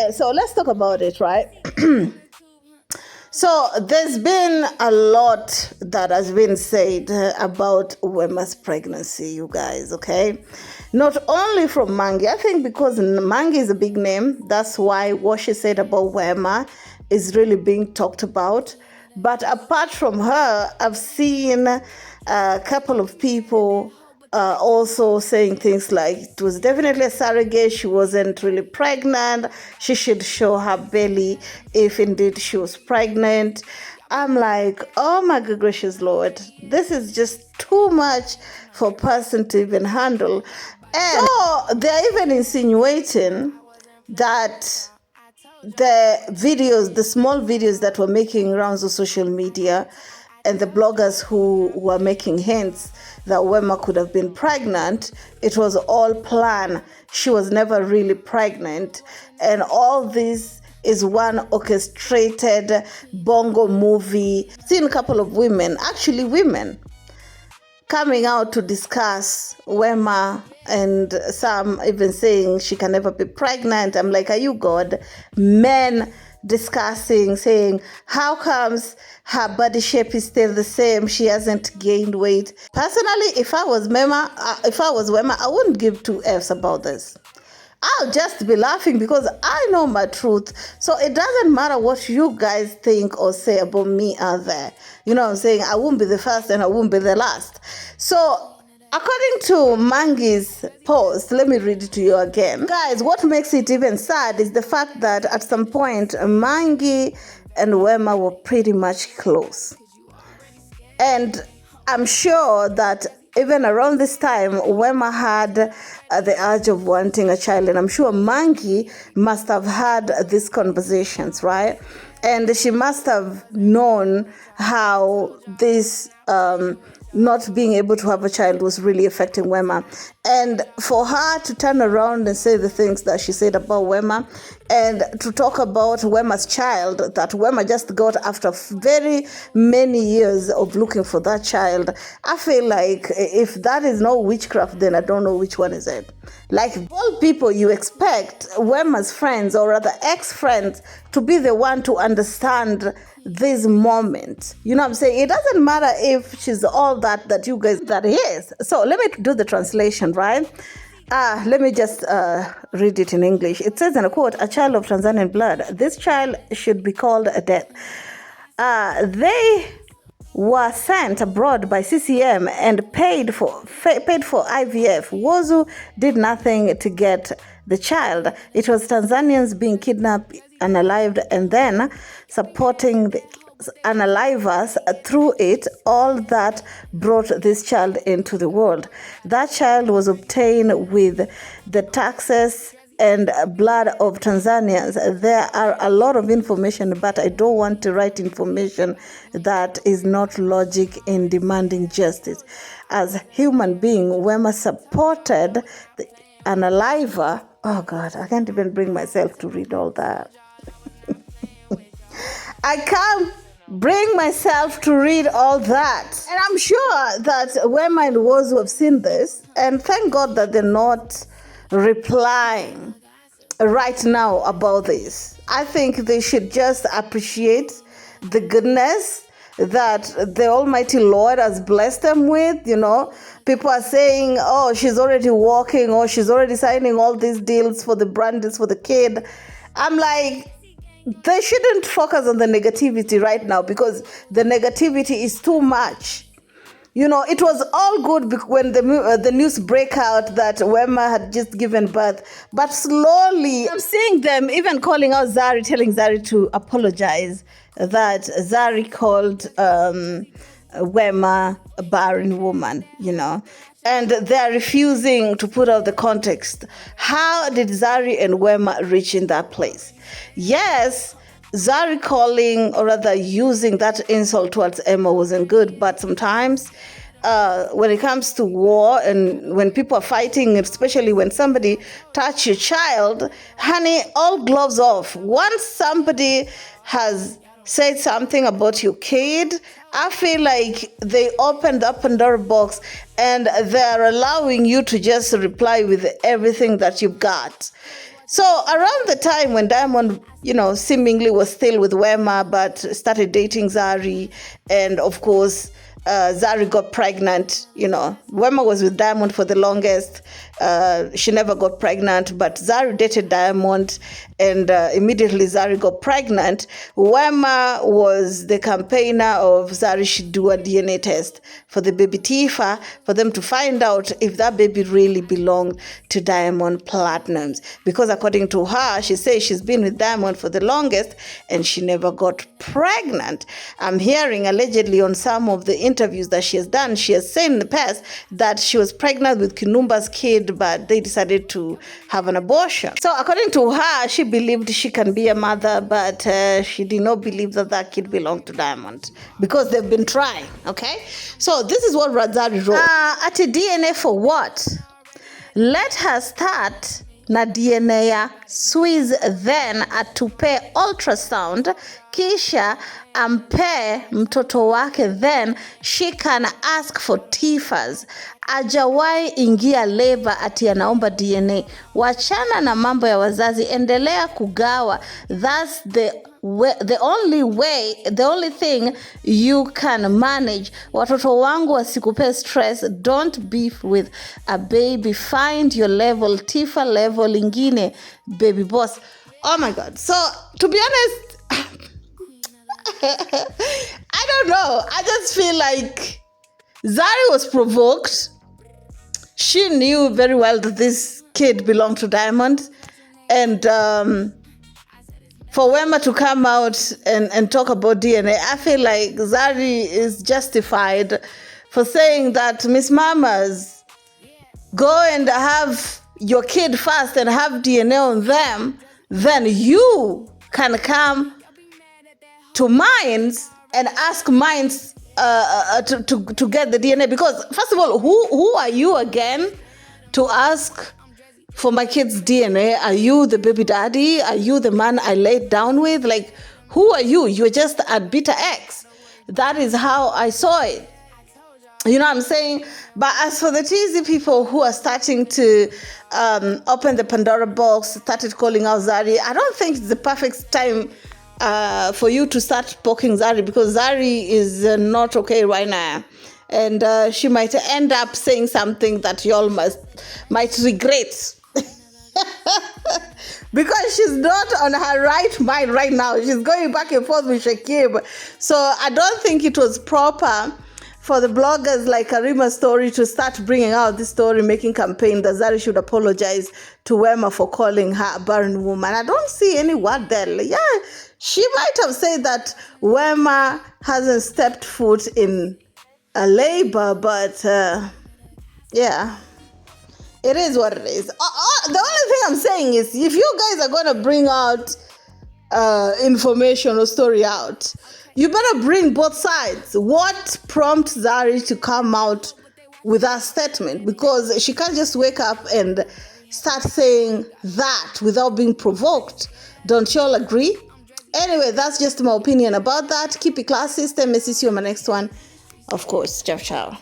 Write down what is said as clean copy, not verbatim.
Okay, so let's talk about it, right? So there's been a lot that has been said about Wema's pregnancy, you guys, okay? Not only from Mange, I think because Mange is a big name, that's why what she said about Wema is really being talked about. But apart from her, I've seen a couple of people also saying things like it was definitely a surrogate, she wasn't really pregnant, she should show her belly if indeed she was pregnant. I'm like, oh my good gracious Lord, this is just too much for a person to even handle. And so they're even insinuating that the small videos that were making rounds of social media and the bloggers who were making hints that Wema could have been pregnant, it was all planned. She was never really pregnant. And all this is one orchestrated bongo movie. Seen a couple of women, actually women, coming out to discuss Wema, and some even saying she can never be pregnant. I'm like, are you God? Men discussing, saying, how comes her body shape is still the same? She hasn't gained weight. Personally, if I was Wema, I wouldn't give two F's about this. I'll just be laughing because I know my truth. So it doesn't matter what you guys think or say about me out there. You know what I'm saying? I won't be the first and I won't be the last. So according to Mange's post, let me read it to you again. Guys, what makes it even sad is the fact that at some point, Mange and Wema were pretty much close. And I'm sure that even around this time, Wema had the urge of wanting a child. And I'm sure Mange must have had these conversations, right? And she must have known how this not being able to have a child was really affecting Wema. And for her to turn around and say the things that she said about Wema, and to talk about Wema's child that Wema just got after very many years of looking for that child, I feel like if that is no witchcraft, then I don't know which one is it. Like all people, you expect Wema's friends, or rather ex-friends, to be the one to understand this moment. You know what I'm saying? It doesn't matter if she's all that you guys that is. So let me do the translation, right? Let me just read it in English. It says in a quote, a child of Tanzanian blood. This child should be called a death. They were sent abroad by CCM and paid for IVF. Wozu did nothing to get the child. It was Tanzanians being kidnapped, unalived, and then supporting the unalivers through it, all that brought this child into the world. That child was obtained with the taxes and blood of Tanzanians. There are a lot of information, but I don't want to write information that is not logic in demanding justice. As human being, Wema supported the unaliver. Oh God, I can't even bring myself to read all that. I can't bring myself to read all that. And I'm sure that Wema and Wozu have seen this, and thank God that they're not replying right now about this. I think they should just appreciate the goodness that the Almighty Lord has blessed them with. You know, people are saying, oh, she's already walking, or she's already signing all these deals for the brandings for the kid. I'm like, they shouldn't focus on the negativity right now, because the negativity is too much. You know, it was all good when the news break out that Wema had just given birth. But slowly, I'm seeing them even calling out Zari, telling Zari to apologize, that Zari called Wema a barren woman, you know. And they're refusing to put out the context. How did Zari and Wema reach in that place? Yes, Zari calling, or rather using that insult towards Emma wasn't good, but sometimes when it comes to war and when people are fighting, especially when somebody touch your child, honey, all gloves off. Once somebody has said something about your kid, I feel like they opened up a Pandora box and they're allowing you to just reply with everything that you've got. So around the time when Diamond, seemingly was still with Wema, but started dating Zari, and of course, Zari got pregnant. Wema was with Diamond for the longest. She never got pregnant, but Zari dated Diamond, and immediately Zari got pregnant. Wema was the campaigner of Zari should do a DNA test for the baby Tifa, for them to find out if that baby really belonged to Diamond Platnumz. Because according to her, she says she's been with Diamond for the longest and she never got pregnant. I'm hearing allegedly on some of the interviews that she has done, she has said in the past that she was pregnant with Kinumba's kid, but they decided to have an abortion. So according to her, she believed she can be a mother, but she did not believe that kid belonged to Diamond because they've been trying, okay? So this is what Zari wrote. At a DNA for what? Let her start na DNA ya Swiss, then atupe ultrasound, kisha ampe mtoto wake, then she can ask for Tifas. Ajawai ingia labor ati anaomba DNA. Wachana na mambo ya wazazi, endelea kugawa. That's the only thing you can manage. Watoto wangu wasikupe stress. Don't beef with a baby. Find your level. Tifa level ingine, baby boss. Oh my God. So to be honest, I don't know. I just feel like Zari was provoked. She knew very well that this kid belonged to Diamond. And for Wema to come out and talk about DNA, I feel like Zari is justified for saying that, Miss Mamas, go and have your kid first and have DNA on them. Then you can come to Mines and ask Mines to get the DNA. Because first of all, who are you again to ask for my kid's DNA? Are you the baby daddy? Are you the man I laid down with? Like, who are you? You're just a bitter ex. That is how I saw it. You know what I'm saying? But as for the cheesy people who are starting to open the Pandora box, started calling out Zari, I don't think it's the perfect time for you to start poking Zari, because Zari is not okay right now. And she might end up saying something that y'all might regret. Because she's not on her right mind right now. She's going back and forth with Shakib. So I don't think it was proper for the bloggers like Karima Story to start bringing out this story, making campaign that Zari should apologize to Wema for calling her a barren woman. I don't see any word there. Yeah, she might have said that Wema hasn't stepped foot in a labor, but yeah, it is what it is. The only thing I'm saying is, if you guys are going to bring out information or story out, you better bring both sides. What prompts Zari to come out with that statement? Because she can't just wake up and start saying that without being provoked. Don't you all agree? Anyway, that's just my opinion about that. Keep it classy. Stay messy. See you on my next one. Of course. Ciao, ciao.